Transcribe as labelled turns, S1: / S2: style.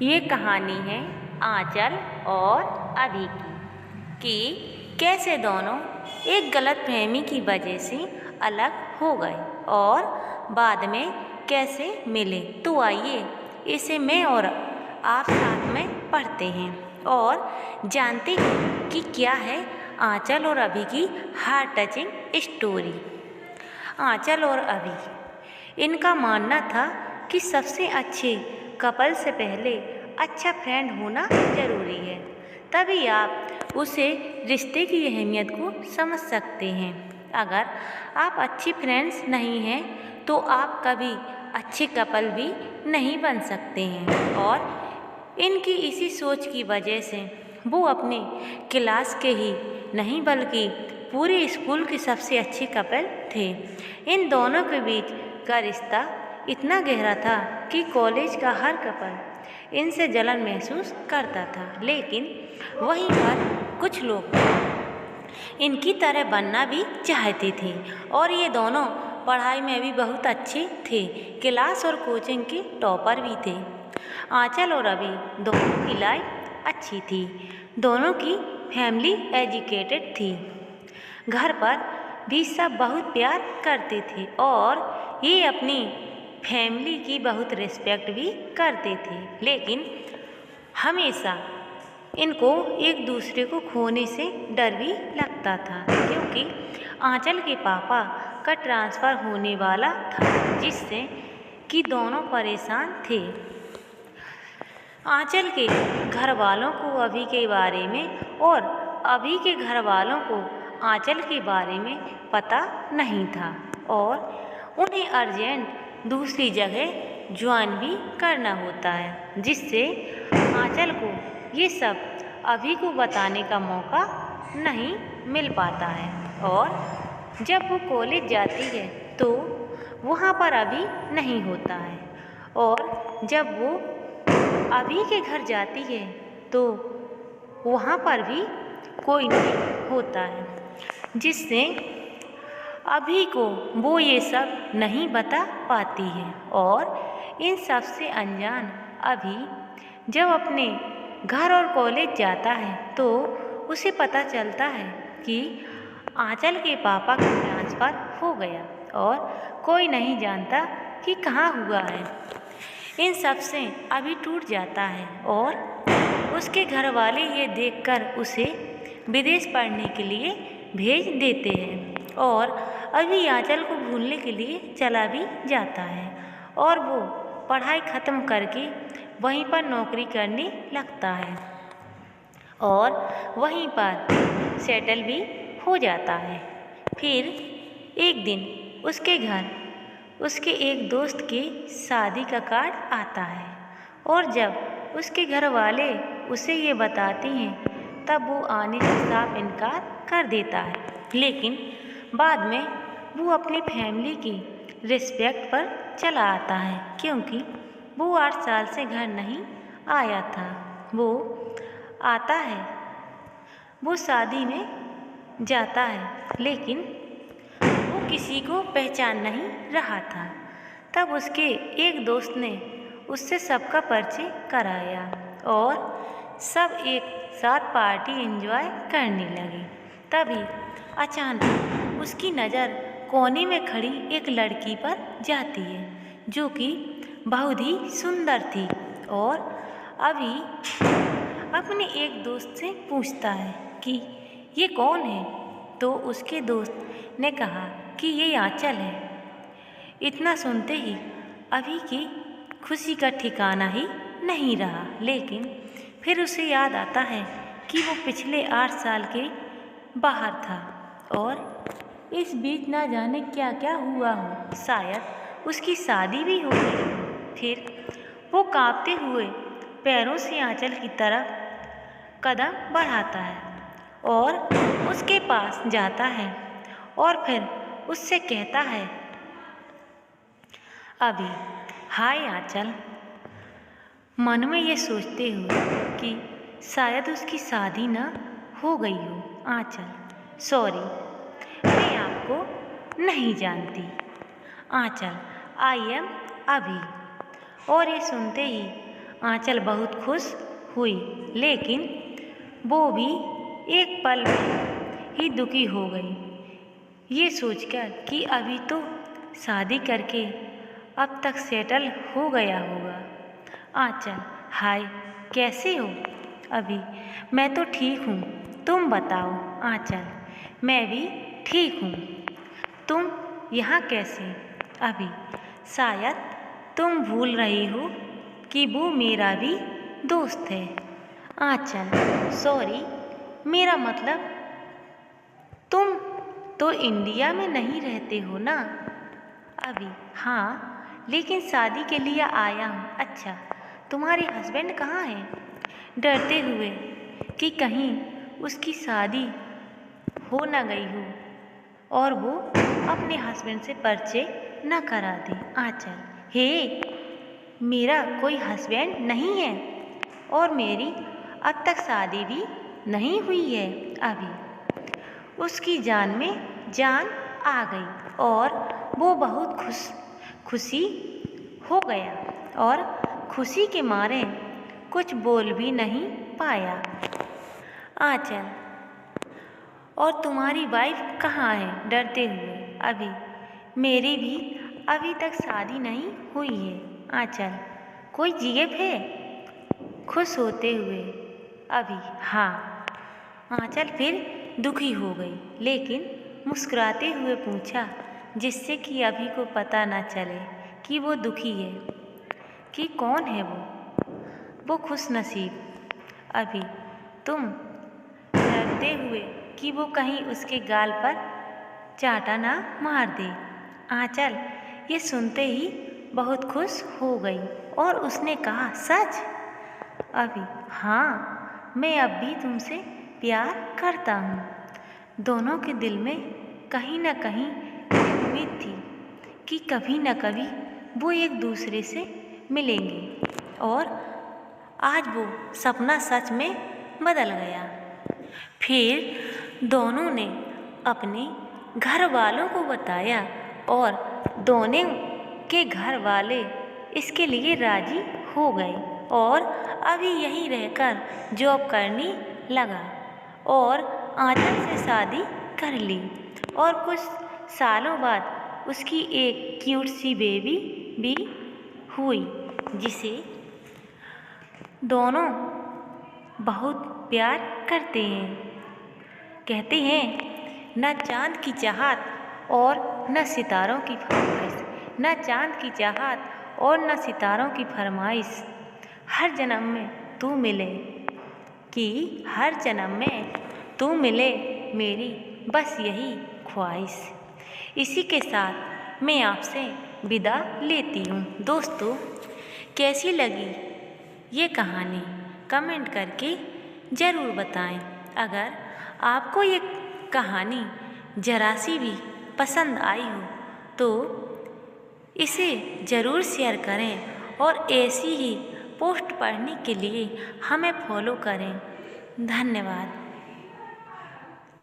S1: ये कहानी है आंचल और अभी की कि कैसे दोनों एक गलतफहमी की वजह से अलग हो गए और बाद में कैसे मिले। तो आइए इसे मैं और आप साथ में पढ़ते हैं और जानते हैं कि क्या है आंचल और अभी की हार्ट टचिंग स्टोरी। आंचल और अभी, इनका मानना था कि सबसे अच्छे कपल से पहले अच्छा फ्रेंड होना ज़रूरी है, तभी आप उसे रिश्ते की अहमियत को समझ सकते हैं। अगर आप अच्छी फ्रेंड्स नहीं हैं तो आप कभी अच्छे कपल भी नहीं बन सकते हैं। और इनकी इसी सोच की वजह से वो अपने क्लास के ही नहीं बल्कि पूरे स्कूल के सबसे अच्छे कपल थे। इन दोनों के बीच का रिश्ता इतना गहरा था कि कॉलेज का हर कपल इनसे जलन महसूस करता था, लेकिन वहीं पर कुछ लोग इनकी तरह बनना भी चाहते थे। और ये दोनों पढ़ाई में भी बहुत अच्छे थे, क्लास और कोचिंग के टॉपर भी थे। आंचल और अभी दोनों की लाइफ अच्छी थी, दोनों की फैमिली एजुकेटेड थी, घर पर भी सब बहुत प्यार करते थे और ये अपनी फैमिली की बहुत रिस्पेक्ट भी करते थे। लेकिन हमेशा इनको एक दूसरे को खोने से डर भी लगता था, क्योंकि आंचल के पापा का ट्रांसफ़र होने वाला था, जिससे कि दोनों परेशान थे। आंचल के घर वालों को अभी के बारे में और अभी के घर वालों को आंचल के बारे में पता नहीं था और उन्हें अर्जेंट दूसरी जगह ज्वाइन भी करना होता है, जिससे आंचल को ये सब अभी को बताने का मौका नहीं मिल पाता है। और जब वो कॉलेज जाती है तो वहाँ पर अभी नहीं होता है, और जब वो अभी के घर जाती है तो वहाँ पर भी कोई नहीं होता है, जिससे अभी को वो ये सब नहीं बता पाती है। और इन सब से अनजान अभी जब अपने घर और कॉलेज जाता है तो उसे पता चलता है कि आंचल के पापा का ट्रांसफ़र हो गया और कोई नहीं जानता कि कहाँ हुआ है। इन सब से अभी टूट जाता है और उसके घर वाले ये देखकर उसे विदेश पढ़ने के लिए भेज देते हैं और अभी आंचल को भूलने के लिए चला भी जाता है और वो पढ़ाई ख़त्म करके वहीं पर नौकरी करने लगता है और वहीं पर सेटल भी हो जाता है। फिर एक दिन उसके घर उसके एक दोस्त की शादी का कार्ड आता है और जब उसके घर वाले उसे ये बताती हैं तब वो आने से साफ इनकार कर देता है। लेकिन बाद में वो अपनी फैमिली की रिस्पेक्ट पर चला आता है, क्योंकि वो 8 साल से घर नहीं आया था। वो आता है, वो शादी में जाता है, लेकिन वो किसी को पहचान नहीं रहा था। तब उसके एक दोस्त ने उससे सबका परिचय कराया और सब एक साथ पार्टी एंजॉय करने लगे। तभी अचानक उसकी नज़र कोने में खड़ी एक लड़की पर जाती है, जो कि बहुत ही सुंदर थी। और अभी अपने एक दोस्त से पूछता है कि ये कौन है, तो उसके दोस्त ने कहा कि ये आंचल है। इतना सुनते ही अभी की खुशी का ठिकाना ही नहीं रहा, लेकिन फिर उसे याद आता है कि वो पिछले 8 साल के बाहर था और इस बीच ना जाने क्या क्या हुआ हो, शायद उसकी शादी भी हो गई। फिर वो कांपते हुए पैरों से आंचल की तरफ कदम बढ़ाता है और उसके पास जाता है और फिर उससे कहता है, अभी हाय आंचल। मन में ये सोचते हुए कि शायद उसकी शादी ना हो गई हो। आंचल, सॉरी, मैं आपको नहीं जानती। आंचल, आई एम अभी। और ये सुनते ही आंचल बहुत खुश हुई, लेकिन वो भी एक पल में ही दुखी हो गई, ये सोचकर कि अभी तो शादी करके अब तक सेटल हो गया होगा। आंचल, हाय, कैसे हो? अभी, मैं तो ठीक हूँ, तुम बताओ? आंचल, मैं भी ठीक हूँ। तुम यहाँ कैसे? अभी, शायद तुम भूल रही हो कि वो मेरा भी दोस्त है। आंचल, सॉरी, मेरा मतलब तुम तो इंडिया में नहीं रहते हो ना? अभी, हाँ, लेकिन शादी के लिए आया हूँ। अच्छा, तुम्हारे हस्बैंड कहाँ हैं? डरते हुए कि कहीं उसकी शादी हो न गई हो और वो अपने हस्बैंड से परिचय न करा दे। आंचल, हे, मेरा कोई हस्बैंड नहीं है और मेरी अब तक शादी भी नहीं हुई है। अभी, उसकी जान में जान आ गई और वो बहुत खुशी हो गया और खुशी के मारे कुछ बोल भी नहीं पाया। आंचल, और तुम्हारी वाइफ कहाँ है? डरते हुए। अभी, मेरी भी अभी तक शादी नहीं हुई है। आंचल, कोई जीएफ है? खुश होते हुए। अभी, हाँ। आंचल फिर दुखी हो गई, लेकिन मुस्कुराते हुए पूछा, जिससे कि अभी को पता न चले कि वो दुखी है। कि कौन है वो खुश नसीब? अभी, तुम? डरते हुए कि वो कहीं उसके गाल पर चाटा ना मार दे। आंचल ये सुनते ही बहुत खुश हो गई और उसने कहा, सच? अभी, हाँ, मैं अब भी तुमसे प्यार करता हूँ। दोनों के दिल में कहीं न कहीं उम्मीद थी कि कभी न कभी वो एक दूसरे से मिलेंगे और आज वो सपना सच में बदल गया। फिर दोनों ने अपने घर वालों को बताया और दोनों के घर वाले इसके लिए राजी हो गए और अभी यहीं रहकर जॉब करने लगा और आंचल से शादी कर ली और कुछ सालों बाद उसकी एक क्यूट सी बेबी भी हुई, जिसे दोनों बहुत प्यार करते हैं। कहते हैं, न चाँद की चाहत और न सितारों की फरमाइश, न चाँद की चाहत और न सितारों की फरमाइश, हर जन्म में तू मिले, कि हर जन्म में तू मिले मेरी बस यही ख्वाहिश। इसी के साथ मैं आपसे विदा लेती हूँ। दोस्तों, कैसी लगी ये कहानी कमेंट करके ज़रूर बताएं। अगर आपको ये कहानी ज़रा सी भी पसंद आई हो तो इसे ज़रूर शेयर करें और ऐसी ही पोस्ट पढ़ने के लिए हमें फॉलो करें। धन्यवाद।